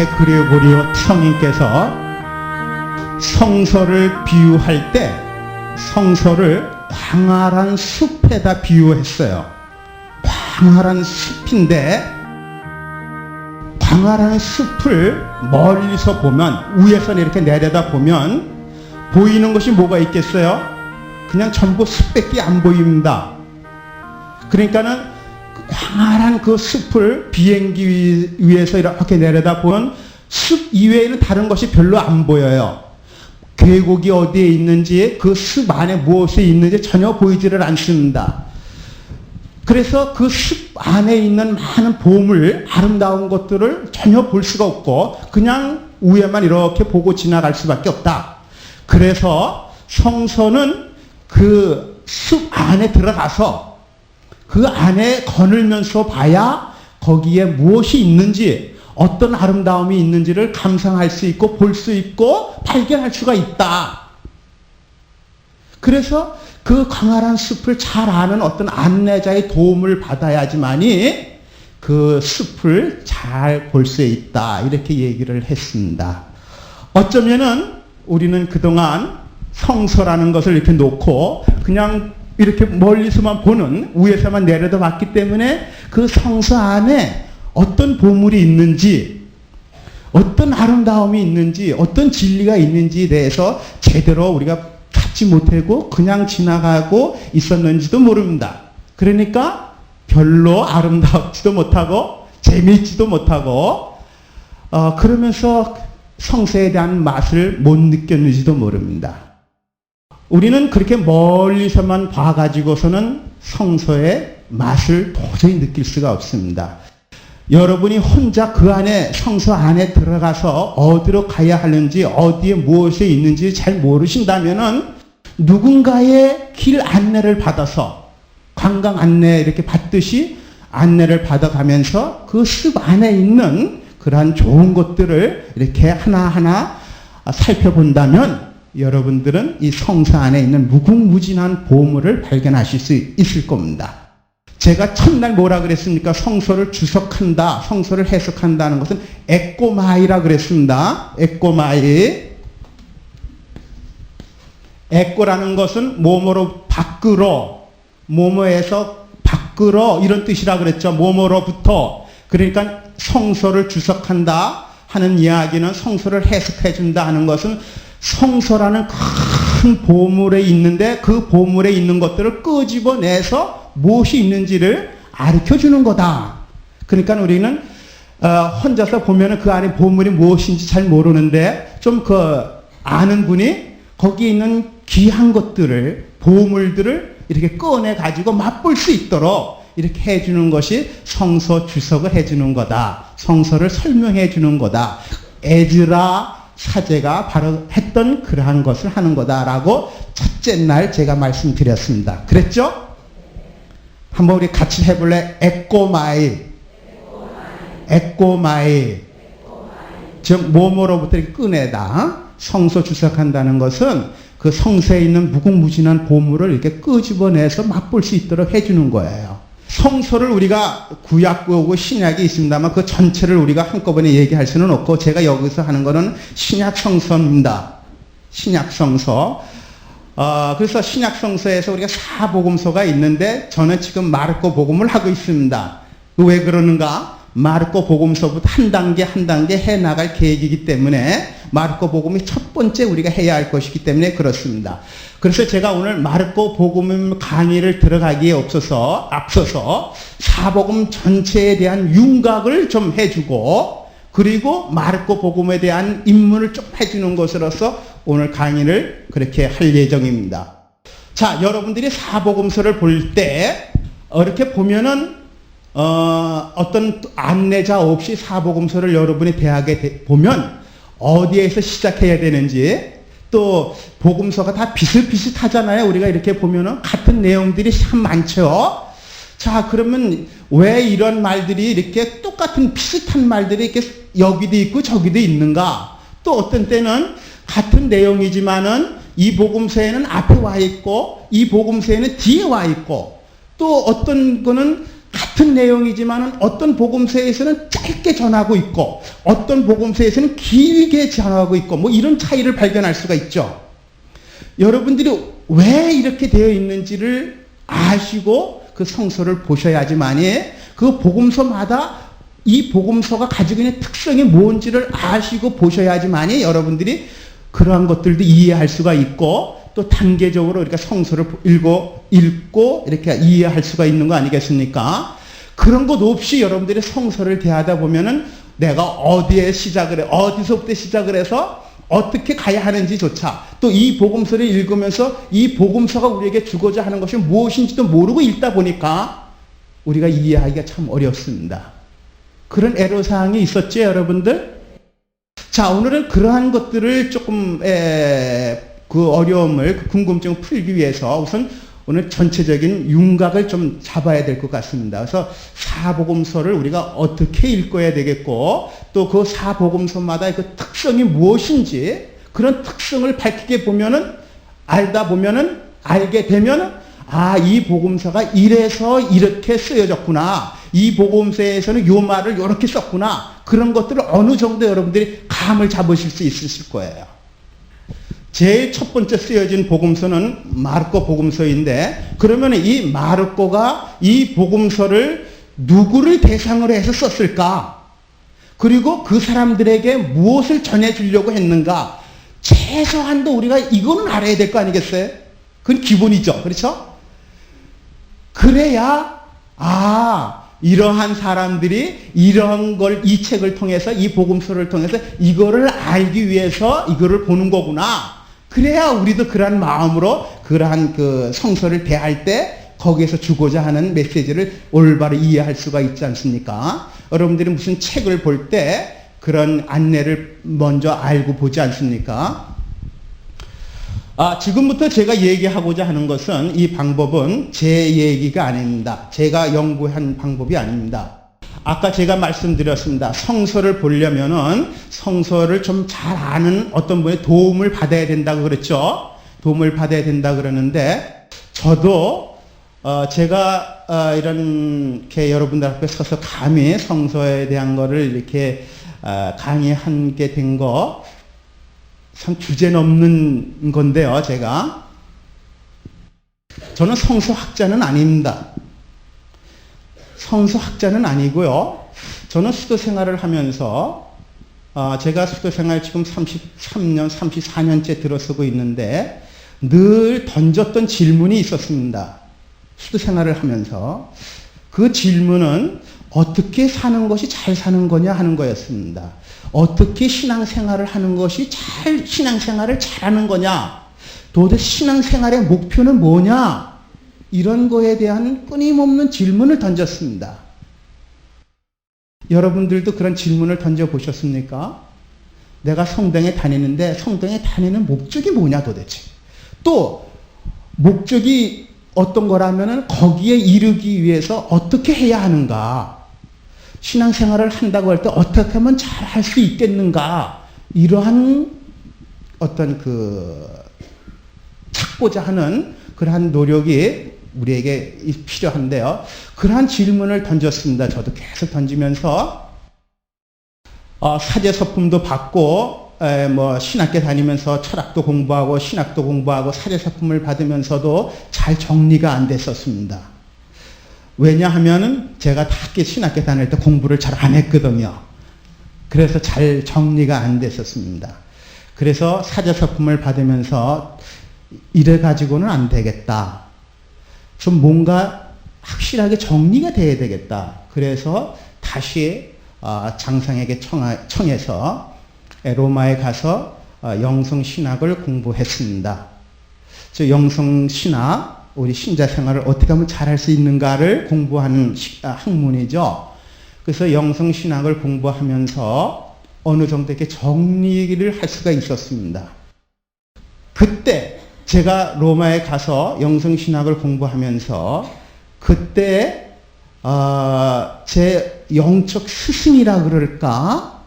그레고리오 성인께서 성서를 비유할 때 성서를 광활한 숲에다 비유했어요. 광활한 숲인데 광활한 숲을 멀리서 보면, 위에서 이렇게 내려다 보면 보이는 것이 뭐가 있겠어요? 그냥 전부 숲밖에 안 보입니다. 그러니까는 광활한 그 숲을 비행기 위에서 이렇게 내려다 보면 숲 이외에는 다른 것이 별로 안 보여요. 계곡이 어디에 있는지, 그 숲 안에 무엇이 있는지 전혀 보이지를 않습니다. 그래서 그 숲 안에 있는 많은 보물, 아름다운 것들을 전혀 볼 수가 없고 그냥 위에만 이렇게 보고 지나갈 수밖에 없다. 그래서 성서는 그 숲 안에 들어가서 그 안에 거닐면서 봐야 거기에 무엇이 있는지, 어떤 아름다움이 있는지를 감상할 수 있고 볼 수 있고 발견할 수가 있다. 그래서 그 광활한 숲을 잘 아는 어떤 안내자의 도움을 받아야지만이 그 숲을 잘 볼 수 있다. 이렇게 얘기를 했습니다. 어쩌면은 우리는 그동안 성서라는 것을 이렇게 놓고 그냥 이렇게 멀리서만 보는, 위에서만 내려다 봤기 때문에 그 성서 안에 어떤 보물이 있는지, 어떤 아름다움이 있는지, 어떤 진리가 있는지에 대해서 제대로 우리가 찾지 못하고 그냥 지나가고 있었는지도 모릅니다. 그러니까 별로 아름답지도 못하고 재미있지도 못하고 그러면서 성서에 대한 맛을 못 느꼈는지도 모릅니다. 우리는 그렇게 멀리서만 봐가지고서는 성서의 맛을 도저히 느낄 수가 없습니다. 여러분이 혼자 그 안에, 성서 안에 들어가서 어디로 가야 하는지, 어디에 무엇이 있는지 잘 모르신다면은 누군가의 길 안내를 받아서, 관광 안내 이렇게 받듯이 안내를 받아가면서 그 숲 안에 있는 그러한 좋은 것들을 이렇게 하나하나 살펴본다면 여러분들은 이 성서 안에 있는 무궁무진한 보물을 발견하실 수 있을 겁니다. 제가 첫날 뭐라 그랬습니까? 성서를 주석한다, 성서를 해석한다는 것은 에꼬마이라 그랬습니다. 에꼬마이. 에꼬라는 것은 뭐뭐로 밖으로, 뭐뭐에서 밖으로 이런 뜻이라 그랬죠. 뭐뭐로부터. 그러니까 성서를 주석한다 하는 이야기는, 성서를 해석해 준다 하는 것은 성서라는 큰 보물에 있는데 그 보물에 있는 것들을 끄집어내서 무엇이 있는지를 가르쳐주는 거다. 그러니까 우리는 혼자서 보면은 그 안에 보물이 무엇인지 잘 모르는데 좀 그 아는 분이 거기에 있는 귀한 것들을, 보물들을 이렇게 꺼내 가지고 맛볼 수 있도록 이렇게 해주는 것이 성서 주석을 해주는 거다. 성서를 설명해 주는 거다. 에즈라 사제가 바로 했던 그러한 것을 하는 거다라고 첫째 날 제가 말씀드렸습니다. 그랬죠? 한번 우리 같이 해볼래? 에꼬마이. 에꼬마이. 즉 뭐뭐로부터 이렇게 꺼내다. 성서 주석한다는 것은 그 성서에 있는 무궁무진한 보물을 이렇게 끄집어내서 맛볼 수 있도록 해주는 거예요. 성서를 우리가 구약하고 신약이 있습니다만 그 전체를 우리가 한꺼번에 얘기할 수는 없고, 제가 여기서 하는 거는 신약 성서입니다. 신약 성서. 그래서 신약 성서에서 우리가 사복음서가 있는데 저는 지금 마르코 복음을 하고 있습니다. 왜 그러는가? 마르코 복음서부터 한 단계 한 단계 해 나갈 계획이기 때문에 마르코 복음이 첫 번째 우리가 해야 할 것이기 때문에 그렇습니다. 그래서 제가 오늘 마르코 복음 강의를 들어가기에 앞서서 사복음 전체에 대한 윤곽을 좀 해주고, 그리고 마르코 복음에 대한 입문을 좀 해주는 것으로서 오늘 강의를 그렇게 할 예정입니다. 자, 여러분들이 사복음서를 볼 때 이렇게 보면은 어떤 안내자 없이 사복음서를 여러분이 대학에 보면 어디에서 시작해야 되는지, 또 복음서가 다 비슷비슷하잖아요. 우리가 이렇게 보면은 같은 내용들이 참 많죠. 자, 그러면 왜 이런 말들이 이렇게 똑같은 비슷한 말들이 이렇게 여기도 있고 저기도 있는가? 또 어떤 때는 같은 내용이지만은 이 복음서에는 앞에 와 있고 이 복음서에는 뒤에 와 있고, 또 어떤 거는 같은 내용이지만은 어떤 복음서에서는 짧게 전하고 있고 어떤 복음서에서는 길게 전하고 있고 뭐 이런 차이를 발견할 수가 있죠. 여러분들이 왜 이렇게 되어 있는지를 아시고 그 성서를 보셔야지만이 그 복음서마다 이 복음서가 가지고 있는 특성이 뭔지를 아시고 보셔야지만이 여러분들이 그러한 것들도 이해할 수가 있고 또 단계적으로 이렇게 성서를 읽고 이렇게 이해할 수가 있는 거 아니겠습니까? 그런 것 없이 여러분들이 성서를 대하다 보면은 내가 어디서부터 시작을 해서 어떻게 가야 하는지조차 또 이 복음서를 읽으면서 이 복음서가 우리에게 주고자 하는 것이 무엇인지도 모르고 읽다 보니까 우리가 이해하기가 참 어렵습니다. 그런 애로사항이 있었죠, 여러분들? 자, 오늘은 그러한 것들을 조금 그 어려움을, 그 궁금증을 풀기 위해서 우선 오늘 전체적인 윤곽을 좀 잡아야 될 것 같습니다. 그래서 사복음서를 우리가 어떻게 읽어야 되겠고 또 그 사복음서마다 그 특성이 무엇인지 그런 특성을 밝히게 보면은 알게 되면은 이 복음서가 이래서 이렇게 쓰여졌구나. 이 복음서에서는 요 말을 이렇게 썼구나. 그런 것들을 어느 정도 여러분들이 감을 잡으실 수 있으실 거예요. 제일 첫 번째 쓰여진 복음서는 마르코 복음서인데 그러면 이 마르코가 이 복음서를 누구를 대상으로 해서 썼을까? 그리고 그 사람들에게 무엇을 전해주려고 했는가? 최소한도 우리가 이거는 알아야 될 거 아니겠어요? 그건 기본이죠. 그렇죠? 그래야 이러한 사람들이 이런 걸 이 책을 통해서 이 복음서를 통해서 이거를 알기 위해서 이거를 보는 거구나. 그래야 우리도 그러한 마음으로 그러한 그 성서를 대할 때 거기에서 주고자 하는 메시지를 올바로 이해할 수가 있지 않습니까? 여러분들이 무슨 책을 볼 때 그런 안내를 먼저 알고 보지 않습니까? 지금부터 제가 얘기하고자 하는 것은 이 방법은 제 얘기가 아닙니다. 제가 연구한 방법이 아닙니다. 아까 제가 말씀드렸습니다. 성서를 보려면은 성서를 좀 잘 아는 어떤 분의 도움을 받아야 된다고 그랬죠. 도움을 받아야 된다 그러는데 저도 제가 이렇게 여러분들 앞에 서서 감히 성서에 대한 거를 이렇게 강의하게 된 거 참 주제넘는 건데요. 저는 성서학자는 아닙니다. 성서학자는 아니고요. 저는 수도 생활을 하면서 제가 수도 생활 지금 33년, 34년째 들어서고 있는데 늘 던졌던 질문이 있었습니다. 수도 생활을 하면서 그 질문은 어떻게 사는 것이 잘 사는 거냐 하는 거였습니다. 어떻게 신앙생활을 하는 것이 신앙생활을 잘하는 거냐? 도대체 신앙생활의 목표는 뭐냐? 이런 거에 대한 끊임없는 질문을 던졌습니다. 여러분들도 그런 질문을 던져보셨습니까? 내가 성당에 다니는데 성당에 다니는 목적이 뭐냐 도대체? 또 목적이 어떤 거라면은 거기에 이르기 위해서 어떻게 해야 하는가? 신앙생활을 한다고 할 때 어떻게 하면 잘 할 수 있겠는가? 이러한 어떤 찾고자 하는 그러한 노력이 우리에게 필요한데요. 그러한 질문을 던졌습니다. 저도 계속 던지면서 사제서품도 받고 신학교 다니면서 철학도 공부하고 신학도 공부하고 사제서품을 받으면서도 잘 정리가 안 됐었습니다. 왜냐하면은 제가 신학교 다닐 때 공부를 잘 안 했거든요. 그래서 잘 정리가 안 됐었습니다. 그래서 사제서품을 받으면서 이래 가지고는 안 되겠다. 좀 뭔가 확실하게 정리가 돼야 되겠다. 그래서 다시 장상에게 청해서 로마에 가서 영성신학을 공부했습니다. 저 영성신학, 우리 신자 생활을 어떻게 하면 잘할 수 있는가를 공부하는 학문이죠. 그래서 영성신학을 공부하면서 어느 정도 이렇게 정리를 할 수가 있었습니다. 그때 제가 로마에 가서 영성신학을 공부하면서 그때 제 영적 스승이라 그럴까?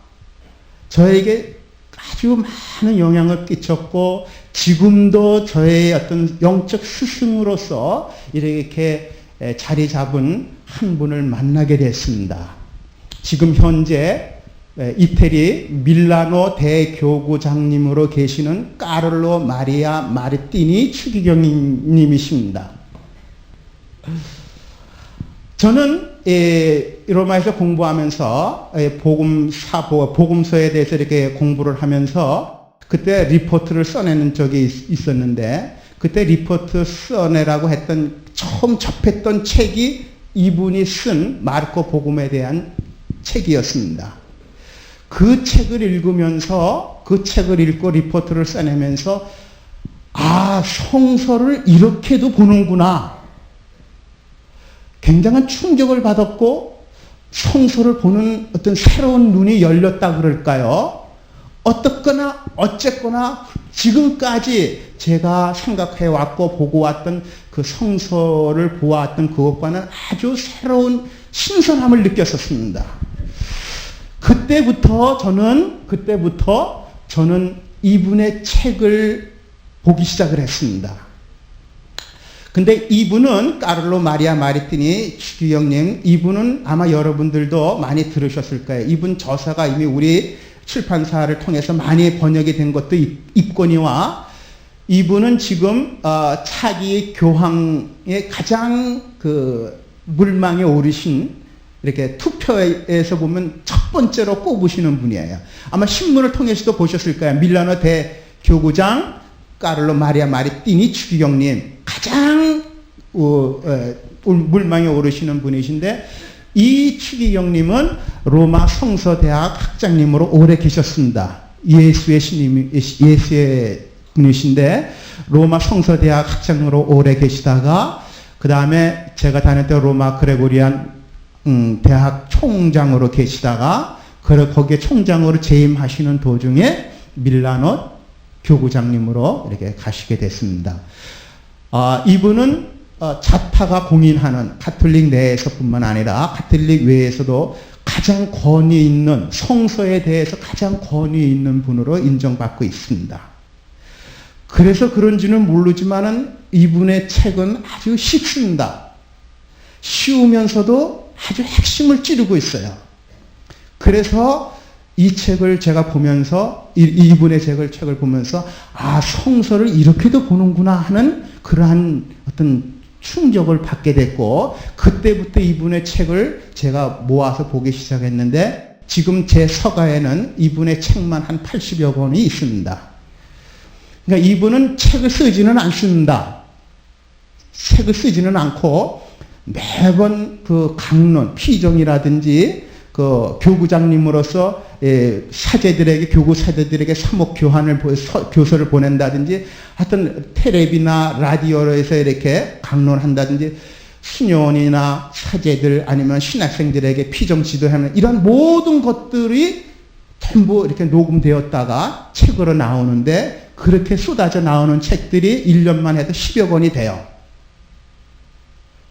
저에게 아주 많은 영향을 끼쳤고 지금도 저의 어떤 영적 스승으로서 이렇게 자리 잡은 한 분을 만나게 됐습니다. 지금 현재 이태리 밀라노 대교구장님으로 계시는 까를로 마리아 마르티니 추기경님이십니다. 저는 로마에서 공부하면서 복음서에 대해서 이렇게 공부를 하면서 그때 리포트를 써내는 적이 있었는데, 그때 리포트 써내라고 했던 처음 접했던 책이 이분이 쓴 마르코 복음에 대한 책이었습니다. 그 책을 읽으면서, 그 책을 읽고 리포트를 써내면서, 아, 성서를 이렇게도 보는구나. 굉장한 충격을 받았고, 성서를 보는 어떤 새로운 눈이 열렸다 그럴까요? 어쨌거나 지금까지 제가 생각해왔고 보고 왔던 그 성서를 보아왔던 그것과는 아주 새로운 신선함을 느꼈었습니다. 그때부터 저는 이분의 책을 보기 시작을 했습니다. 근데 이분은 까를로 마리아 마르티니 추기경님, 이분은 아마 여러분들도 많이 들으셨을 거예요. 이분 저서가 이미 우리 출판사를 통해서 많이 번역이 된 것도 있거니와, 이분은 지금 차기 교황의 가장 그 물망에 오르신, 이렇게 투표에서 보면 첫 번째로 꼽으시는 분이에요. 아마 신문을 통해서도 보셨을 거예요. 밀라노 대교구장 까를로 마리아 마르티니 추기경님, 가장 물망에 오르시는 분이신데, 이 추기경님은 로마 성서대학 학장님으로 오래 계셨습니다. 예수의 분이신데, 로마 성서대학 학장으로 오래 계시다가, 그 다음에 제가 다닐 때 로마 그레고리안 대학 총장으로 계시다가, 거기에 총장으로 재임하시는 도중에 밀라노 교구장님으로 이렇게 가시게 됐습니다. 이분은 자타가 공인하는 가톨릭 내에서뿐만 아니라 가톨릭 외에서도 가장 권위 있는, 성서에 대해서 가장 권위 있는 분으로 인정받고 있습니다. 그래서 그런지는 모르지만은 이분의 책은 아주 쉽습니다. 쉬우면서도 아주 핵심을 찌르고 있어요. 그래서 이 책을 제가 보면서, 이분의 책을 보면서, 아, 성서를 이렇게도 보는구나 하는 그러한 어떤 충격을 받게 됐고, 그때부터 이분의 책을 제가 모아서 보기 시작했는데, 지금 제 서가에는 이분의 책만 한 80여 권이 있습니다. 그러니까 이분은 책을 쓰지는 않습니다. 책을 쓰지는 않고 매번 그 강론, 피정이라든지 그 교구장님으로서 사제들에게, 교구 사제들에게 사목 교서를 보낸다든지, 하여튼 텔레비나 라디오에서 이렇게 강론한다든지, 수녀원이나 사제들 아니면 신학생들에게 피정 지도하는 이런 모든 것들이 전부 이렇게 녹음되었다가 책으로 나오는데, 그렇게 쏟아져 나오는 책들이 1년만 해도 10여 권이 돼요.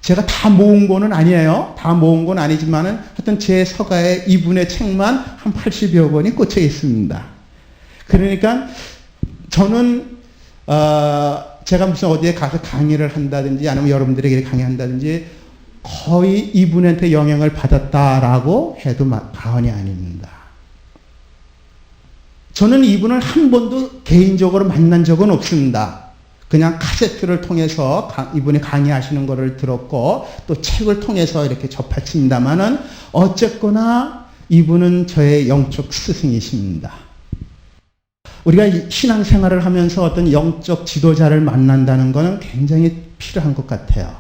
제가 다 모은 거는 아니에요. 다 모은 건 아니지만은 하여튼 제 서가에 이분의 책만 한 80여 권이 꽂혀 있습니다. 그러니까 저는 제가 무슨 어디에 가서 강의를 한다든지 아니면 여러분들에게 강의한다든지 거의 이분한테 영향을 받았다라고 해도 과언이 아닙니다. 저는 이분을 한 번도 개인적으로 만난 적은 없습니다. 그냥 카세트를 통해서 이분이 강의하시는 것을 들었고, 또 책을 통해서 이렇게 접했습니다만은, 어쨌거나 이분은 저의 영적 스승이십니다. 우리가 신앙생활을 하면서 어떤 영적 지도자를 만난다는 것은 굉장히 필요한 것 같아요.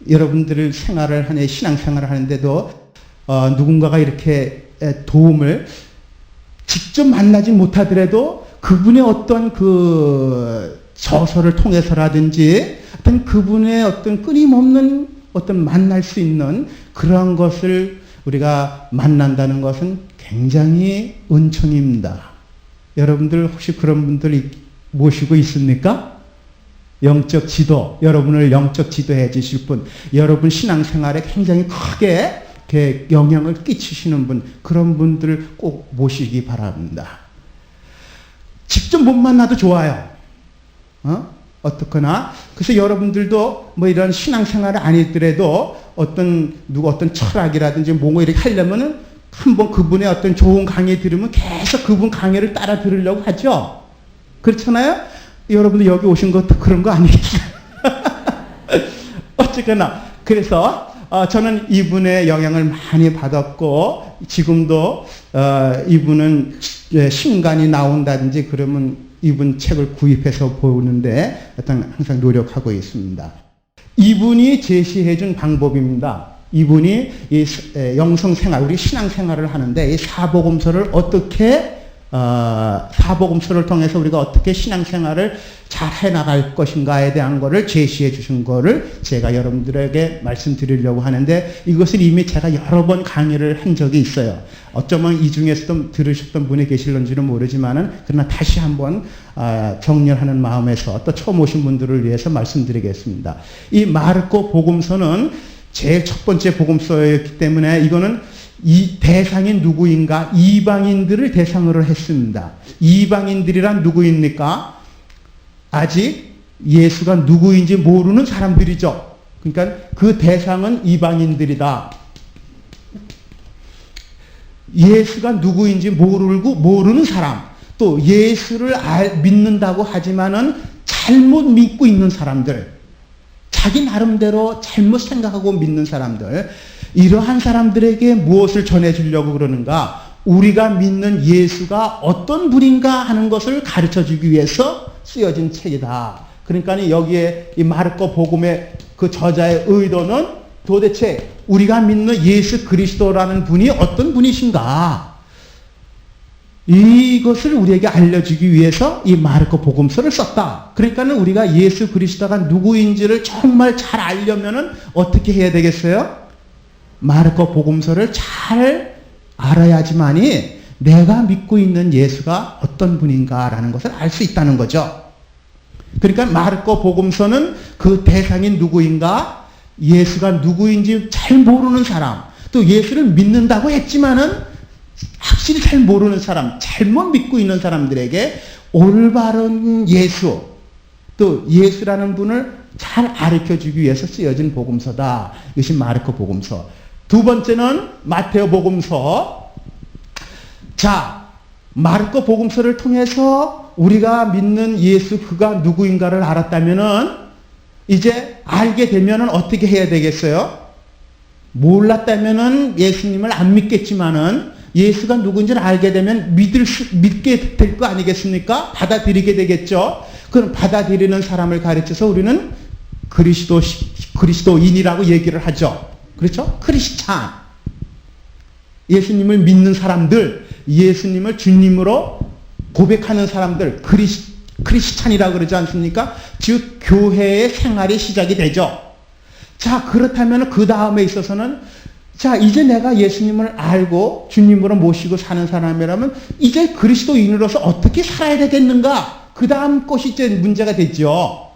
여러분들 신앙생활을 하는데도 누군가가 이렇게 도움을 직접 만나지 못하더라도 그분의 어떤 그 저서를 통해서라든지 어떤 그분의 어떤 끊임없는 어떤 만날 수 있는 그러한 것을 우리가 만난다는 것은 굉장히 은총입니다. 여러분들 혹시 그런 분들 모시고 있습니까? 영적 지도, 여러분을 영적 지도해 주실 분, 여러분 신앙생활에 굉장히 크게 이렇게 영향을 끼치시는 분, 그런 분들을 꼭 모시기 바랍니다. 직접 못 만나도 좋아요. 어떻거나. 그래서 여러분들도 뭐 이런 신앙생활이 아니더라도 누가 어떤 철학이라든지 뭐 이렇게 하려면은 한번 그분의 어떤 좋은 강의 들으면 계속 그분 강의를 따라 들으려고 하죠. 그렇잖아요? 여러분들 여기 오신 것도 그런 거 아니겠어요? 어쨌거나 그래서 저는 이분의 영향을 많이 받았고 지금도 이분은 신간이 나온다든지 그러면 이분 책을 구입해서 보는데 항상 노력하고 있습니다. 이분이 제시해 준 방법입니다. 이분이 이 영성생활, 우리 신앙생활을 하는데 이 사복음서를 어떻게 사복음서를 통해서 우리가 어떻게 신앙생활을 잘 해나갈 것인가에 대한 것을 제시해 주신 거를 제가 여러분들에게 말씀드리려고 하는데 이것을 이미 제가 여러 번 강의를 한 적이 있어요. 어쩌면 이 중에서도 들으셨던 분이 계실런지는 모르지만은 그러나 다시 한번 정렬하는 마음에서 또 처음 오신 분들을 위해서 말씀드리겠습니다. 이 마르코 복음서는 제일 첫 번째 복음서였기 때문에 이거는 이 대상이 누구인가? 이방인들을 대상으로 했습니다. 이방인들이란 누구입니까? 아직 예수가 누구인지 모르는 사람들이죠. 그러니까 그 대상은 이방인들이다. 예수가 누구인지 모르는 사람, 또 예수를 믿는다고 하지만은 잘못 믿고 있는 사람들, 자기 나름대로 잘못 생각하고 믿는 사람들, 이러한 사람들에게 무엇을 전해주려고 그러는가? 우리가 믿는 예수가 어떤 분인가 하는 것을 가르쳐주기 위해서 쓰여진 책이다. 그러니까 여기에 이 마르코 복음의 그 저자의 의도는 도대체 우리가 믿는 예수 그리스도라는 분이 어떤 분이신가? 이것을 우리에게 알려주기 위해서 이 마르코 복음서를 썼다. 그러니까는 우리가 예수 그리스도가 누구인지를 정말 잘 알려면은 어떻게 해야 되겠어요? 마르코 복음서를 잘 알아야지만이 내가 믿고 있는 예수가 어떤 분인가라는 것을 알 수 있다는 거죠. 그러니까 마르코 복음서는 그 대상이 누구인가, 예수가 누구인지 잘 모르는 사람, 또 예수를 믿는다고 했지만은 확실히 잘 모르는 사람, 잘못 믿고 있는 사람들에게 올바른 예수, 또 예수라는 분을 잘 가르쳐주기 위해서 쓰여진 복음서다. 이것이 마르코 복음서. 두 번째는 마테오 복음서. 자, 마르코 복음서를 통해서 우리가 믿는 예수 그가 누구인가를 알았다면은 이제 알게 되면은 어떻게 해야 되겠어요? 몰랐다면은 예수님을 안 믿겠지만은 예수가 누구인지를 알게 되면 믿게 될 거 아니겠습니까? 받아들이게 되겠죠. 그럼 받아들이는 사람을 가르쳐서 우리는 그리스도인이라고 얘기를 하죠. 그렇죠? 크리스찬. 예수님을 믿는 사람들, 예수님을 주님으로 고백하는 사람들, 크리스찬이라고 그러지 않습니까? 즉, 교회의 생활이 시작이 되죠. 자, 그렇다면 그 다음에 있어서는 자, 이제 내가 예수님을 알고 주님으로 모시고 사는 사람이라면 이제 그리스도인으로서 어떻게 살아야 되겠는가? 그 다음 것이 이제 문제가 되죠.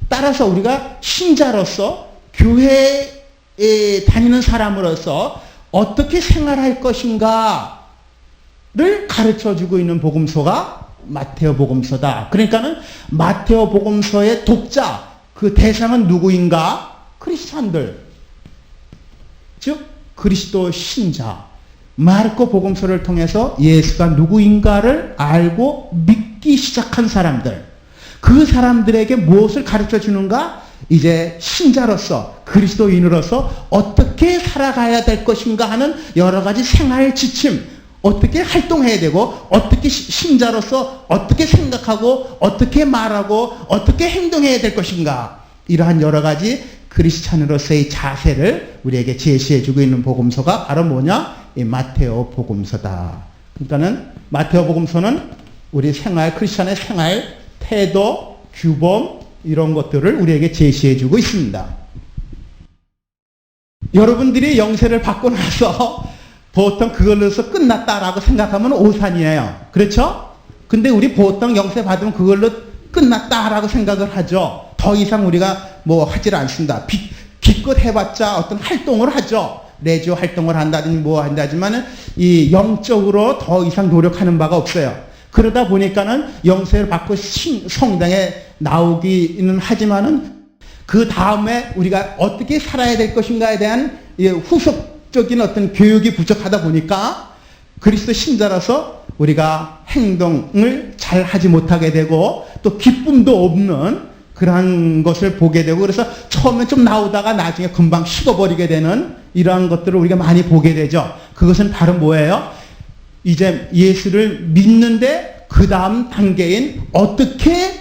따라서 우리가 신자로서 교회에 다니는 사람으로서 어떻게 생활할 것인가를 가르쳐주고 있는 복음서가 마테오 복음서다. 그러니까는 마테오 복음서의 독자, 그 대상은 누구인가? 크리스찬들. 즉 그리스도 신자. 마르코 복음서를 통해서 예수가 누구인가를 알고 믿기 시작한 사람들. 그 사람들에게 무엇을 가르쳐 주는가? 이제 신자로서 그리스도인으로서 어떻게 살아가야 될 것인가 하는 여러 가지 생활 지침, 어떻게 활동해야 되고 어떻게 신자로서 어떻게 생각하고 어떻게 말하고 어떻게 행동해야 될 것인가, 이러한 여러 가지 크리스찬으로서의 자세를 우리에게 제시해주고 있는 복음서가 바로 뭐냐? 이 마테오 복음서다. 그러니까는 마테오 복음서는 우리 생활, 크리스찬의 생활, 태도, 규범 이런 것들을 우리에게 제시해주고 있습니다. 여러분들이 영세를 받고 나서 보통 그걸로서 끝났다라고 생각하면 오산이에요. 그렇죠? 근데 우리 보통 영세 받으면 그걸로 끝났다라고 생각을 하죠. 더 이상 우리가 뭐 하질 않습니다. 기껏 해봤자 어떤 활동을 하죠. 레지오 활동을 한다든지 뭐 한다지만은 이 영적으로 더 이상 노력하는 바가 없어요. 그러다 보니까는 영세를 받고 성당에 나오기는 하지만은 그 다음에 우리가 어떻게 살아야 될 것인가에 대한 후속적인 어떤 교육이 부족하다 보니까 그리스도 신자라서 우리가 행동을 잘 하지 못하게 되고 또 기쁨도 없는 그러한 것을 보게 되고 그래서 처음에 좀 나오다가 나중에 금방 식어버리게 되는 이러한 것들을 우리가 많이 보게 되죠. 그것은 바로 뭐예요? 이제 예수를 믿는데 그 다음 단계인 어떻게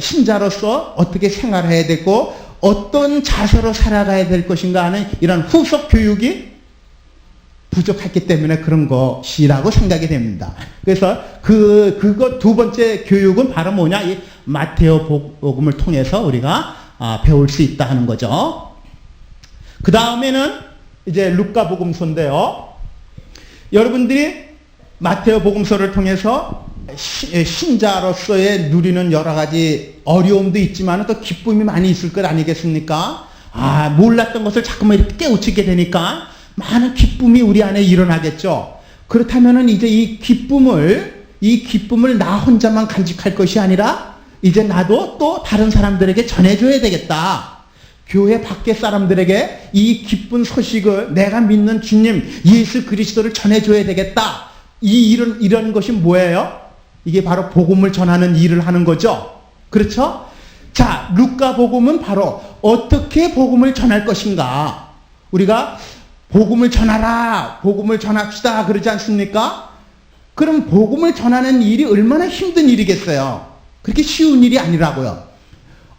신자로서 어떻게 생활해야 되고 어떤 자세로 살아가야 될 것인가 하는 이런 후속 교육이 부족했기 때문에 그런 것이라고 생각이 됩니다. 그래서 그거 두 번째 교육은 바로 뭐냐? 이 마테오 복음을 통해서 우리가 배울 수 있다 하는 거죠. 그 다음에는 이제 루카 복음서인데요. 여러분들이 마테오 복음서를 통해서 신자로서의 누리는 여러 가지 어려움도 있지만 또 기쁨이 많이 있을 것 아니겠습니까? 몰랐던 것을 자꾸만 이렇게 깨우치게 되니까 많은 기쁨이 우리 안에 일어나겠죠. 그렇다면은 이제 이 기쁨을 나 혼자만 간직할 것이 아니라 이제 나도 또 다른 사람들에게 전해줘야 되겠다. 교회 밖의 사람들에게 이 기쁜 소식을 내가 믿는 주님 예수 그리스도를 전해줘야 되겠다. 이런 것이 뭐예요? 이게 바로 복음을 전하는 일을 하는 거죠. 그렇죠? 자, 루카 복음은 바로 어떻게 복음을 전할 것인가. 우리가 복음을 전하라, 복음을 전합시다 그러지 않습니까? 그럼 복음을 전하는 일이 얼마나 힘든 일이겠어요? 그렇게 쉬운 일이 아니라고요.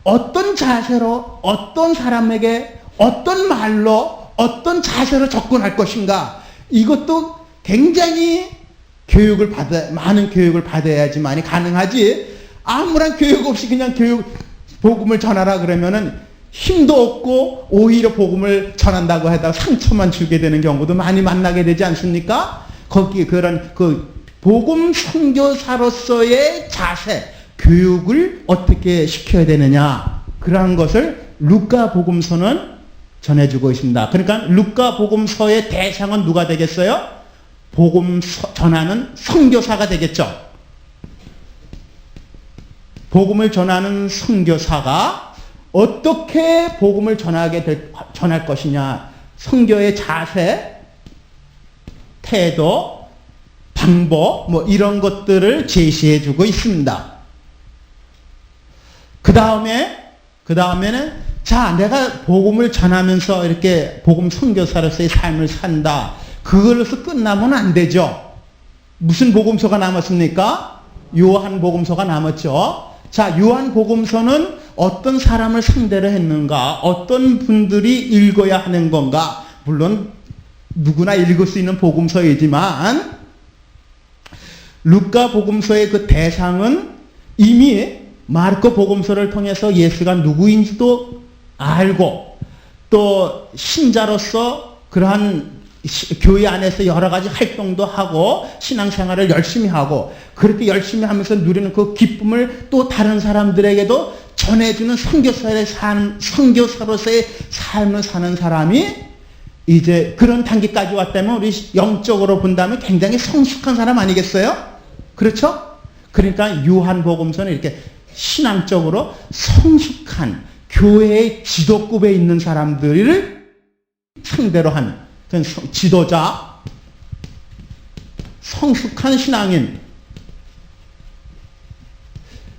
어떤 자세로, 어떤 사람에게, 어떤 말로, 어떤 자세로 접근할 것인가. 이것도 굉장히 많은 교육을 받아야지만이 가능하지. 아무런 교육 없이 그냥 복음을 전하라 그러면은 힘도 없고 오히려 복음을 전한다고 하다가 상처만 주게 되는 경우도 많이 만나게 되지 않습니까? 거기 그런 복음 선교사로서의 자세, 교육을 어떻게 시켜야 되느냐 그러한 것을 루카 복음서는 전해주고 있습니다. 그러니까 루카 복음서의 대상은 누가 되겠어요? 복음 전하는 선교사가 되겠죠. 복음을 전하는 선교사가 어떻게 복음을 전할 것이냐, 선교의 자세, 태도, 방법, 이런 것들을 제시해주고 있습니다. 그 다음에는 자, 내가 복음을 전하면서 이렇게 복음 선교사로서의 삶을 산다. 그걸로서 끝나면 안 되죠. 무슨 복음서가 남았습니까? 요한 복음서가 남았죠. 자, 요한 복음서는 어떤 사람을 상대로 했는가? 어떤 분들이 읽어야 하는 건가? 물론 누구나 읽을 수 있는 복음서이지만 루카 복음서의 그 대상은 이미 마르코 복음서를 통해서 예수가 누구인지도 알고 또 신자로서 그러한 교회 안에서 여러 가지 활동도 하고 신앙생활을 열심히 하고 그렇게 열심히 하면서 누리는 그 기쁨을 또 다른 사람들에게도 전해주는 선교사로서의 삶을 사는 사람이 이제 그런 단계까지 왔다면 우리 영적으로 본다면 굉장히 성숙한 사람 아니겠어요? 그렇죠? 그러니까 요한복음서는 이렇게 신앙적으로 성숙한 교회의 지도급에 있는 사람들을 상대로 한 지도자, 성숙한 신앙인,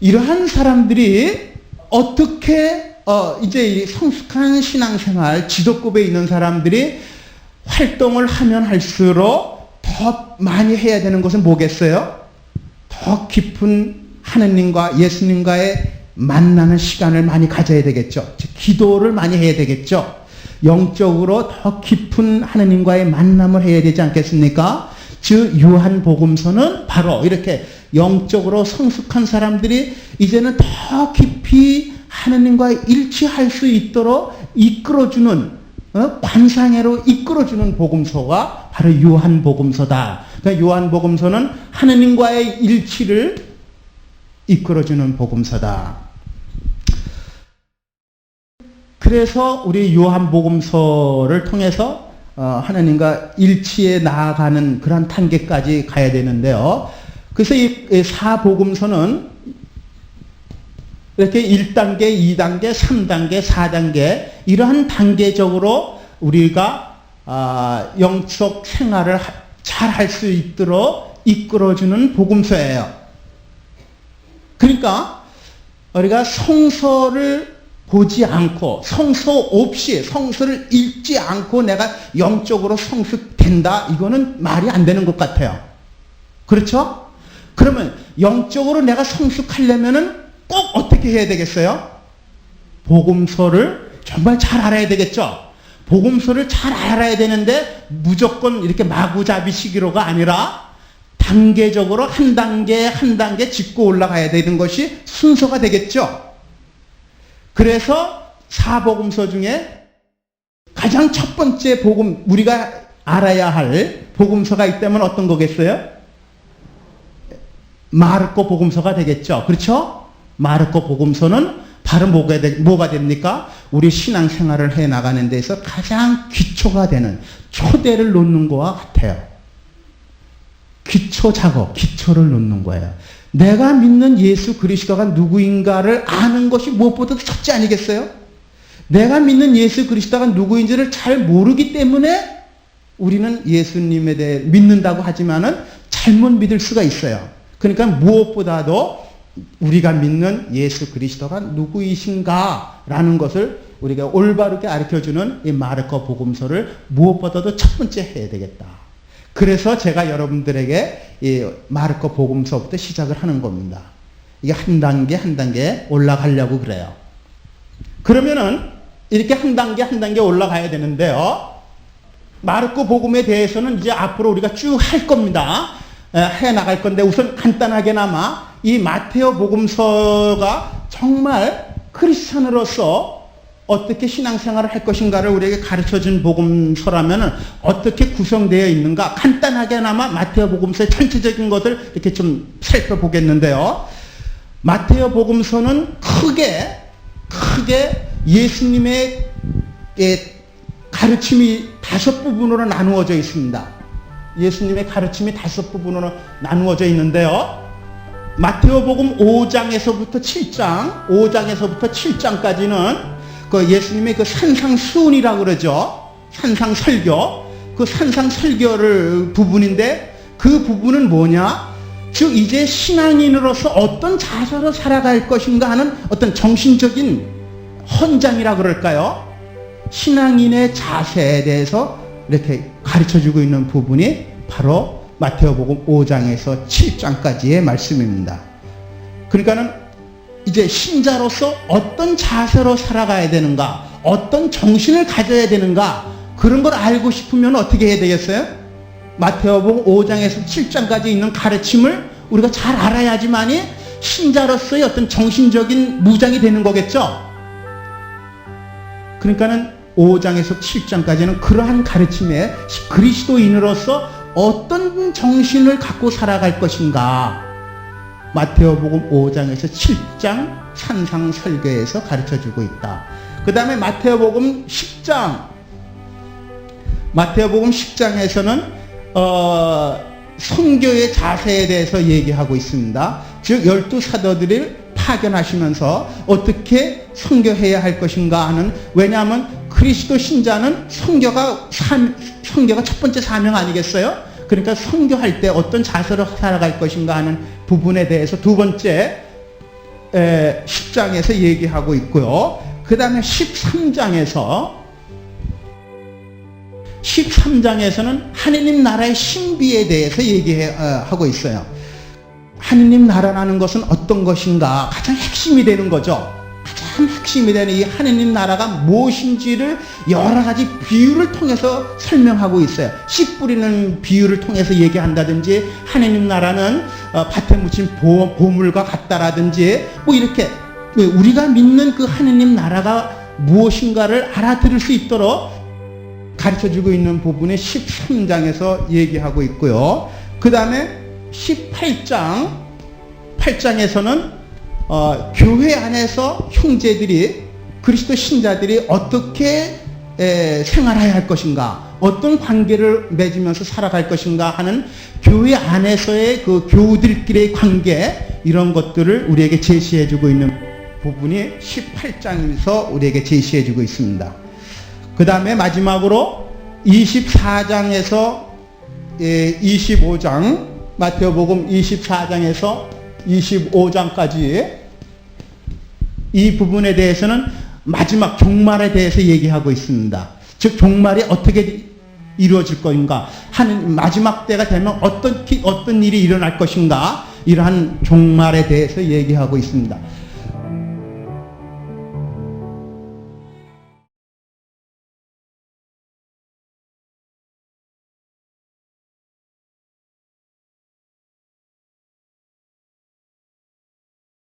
이러한 사람들이 어떻게 이제 이 성숙한 신앙생활, 지도급에 있는 사람들이 활동을 하면 할수록 더 많이 해야 되는 것은 뭐겠어요? 더 깊은 하느님과 예수님과의 만나는 시간을 많이 가져야 되겠죠. 즉 기도를 많이 해야 되겠죠. 영적으로 더 깊은 하느님과의 만남을 해야 되지 않겠습니까? 즉 요한복음서는 바로 이렇게 영적으로 성숙한 사람들이 이제는 더 깊이 하느님과 일치할 수 있도록 이끌어주는 관상회로 이끌어주는 복음서가 바로 요한복음서다. 그러니까 요한복음서는 하느님과의 일치를 이끌어주는 복음서다. 그래서 우리 요한복음서를 통해서 하나님과 일치해 나아가는 그런 단계까지 가야 되는데요. 그래서 이 사복음서는 이렇게 1단계, 2단계, 3단계, 4단계 이러한 단계적으로 우리가 영적 생활을 잘 할 수 있도록 이끌어주는 복음서예요. 그러니까 우리가 성서를 보지 않고 성서 없이 성서를 읽지 않고 내가 영적으로 성숙된다, 이거는 말이 안 되는 것 같아요. 그렇죠? 그러면 영적으로 내가 성숙하려면은 꼭 어떻게 해야 되겠어요? 복음서를 정말 잘 알아야 되겠죠? 복음서를 잘 알아야 되는데 무조건 이렇게 마구잡이식으로가 아니라 단계적으로 한 단계 한 단계 짚고 올라가야 되는 것이 순서가 되겠죠? 그래서 사복음서 중에 가장 첫 번째 복음, 우리가 알아야 할 복음서가 있다면 어떤 거겠어요? 마르코 복음서가 되겠죠. 그렇죠? 마르코 복음서는 바로 뭐가 됩니까? 우리 신앙생활을 해 나가는 데서 가장 기초가 되는, 초대를 놓는 것과 같아요. 기초 작업, 기초를 놓는 거예요. 내가 믿는 예수 그리스도가 누구인가를 아는 것이 무엇보다도 첫째 아니겠어요? 내가 믿는 예수 그리스도가 누구인지를 잘 모르기 때문에 우리는 예수님에 대해 믿는다고 하지만은 잘못 믿을 수가 있어요. 그러니까 무엇보다도 우리가 믿는 예수 그리스도가 누구이신가라는 것을 우리가 올바르게 가르쳐주는 이 마르코 복음서를 무엇보다도 첫 번째 해야 되겠다. 그래서 제가 여러분들에게 이 마르코 복음서부터 시작을 하는 겁니다. 이게 한 단계 한 단계 올라가려고 그래요. 그러면은 이렇게 한 단계 올라가야 되는데요. 마르코 복음에 대해서는 이제 앞으로 우리가 쭉 할 겁니다. 해 나갈 건데 우선 간단하게나마 이 마테오 복음서가 정말 크리스찬으로서 어떻게 신앙생활을 할 것인가를 우리에게 가르쳐준 복음서라면 어떻게 구성되어 있는가 간단하게나마 마테오 복음서의 전체적인 것을 이렇게 좀 살펴보겠는데요. 마테오 복음서는 크게 예수님의 가르침이 5부분으로 나누어져 있습니다. 예수님의 가르침이 5부분으로 나누어져 있는데요. 마테오복음 5장에서부터 7장까지는 그 예수님의 그 산상수훈이라고 그러죠. 산상설교. 그 산상설교를 부분인데 그 부분은 뭐냐? 즉 이제 신앙인으로서 어떤 자세로 살아갈 것인가 하는 어떤 정신적인 헌장이라 그럴까요? 신앙인의 자세에 대해서 이렇게 가르쳐주고 있는 부분이 바로 마테오복음 5장에서 7장까지의 말씀입니다. 그러니까는 이제 신자로서 어떤 자세로 살아가야 되는가, 어떤 정신을 가져야 되는가, 그런 걸 알고 싶으면 어떻게 해야 되겠어요? 마테오복음 5장에서 7장까지 있는 가르침을 우리가 잘 알아야지만이 신자로서의 어떤 정신적인 무장이 되는 거겠죠? 그러니까는 5장에서 7장까지는 그러한 가르침에 그리스도인으로서 어떤 정신을 갖고 살아갈 것인가 마테오복음 5장에서 7장 산상설교에서 가르쳐주고 있다. 그 다음에 마테오복음 10장에서는 선교의 자세에 대해서 얘기하고 있습니다. 즉 12사도들을 파견하시면서 어떻게 선교해야 할 것인가 하는, 왜냐하면 그리스도 신자는 선교가 첫 번째 사명 아니겠어요? 그러니까 선교할 때 어떤 자세로 살아갈 것인가 하는 부분에 대해서 두 번째 10장에서 얘기하고 있고요. 그 다음에 13장에서는 하느님 나라의 신비에 대해서 얘기하고 있어요. 하느님 나라라는 것은 어떤 것인가, 가장 핵심이 되는 거죠. 가장 핵심이 되는 이 하느님 나라가 무엇인지를 여러 가지 비유를 통해서 설명하고 있어요. 씨 뿌리는 비유를 통해서 얘기한다든지, 하느님 나라는 밭에 묻힌 보물과 같다라든지, 뭐 이렇게 우리가 믿는 그 하느님 나라가 무엇인가를 알아들을 수 있도록 가르쳐주고 있는 부분이 13장에서 얘기하고 있고요. 그 다음에 8장에서는 교회 안에서 형제들이, 그리스도 신자들이 어떻게 생활해야 할 것인가, 어떤 관계를 맺으면서 살아갈 것인가 하는 교회 안에서의 그 교우들끼리의 관계, 이런 것들을 우리에게 제시해주고 있는 부분이 18장에서 우리에게 제시해주고 있습니다. 그 다음에 마지막으로 24장에서 25장, 마태복음 24장에서 25장까지 이 부분에 대해서는 마지막 종말에 대해서 얘기하고 있습니다. 즉 종말이 어떻게 이루어질 것인가 하는 마지막 때가 되면 어떤 일이 일어날 것인가 이러한 종말에 대해서 얘기하고 있습니다.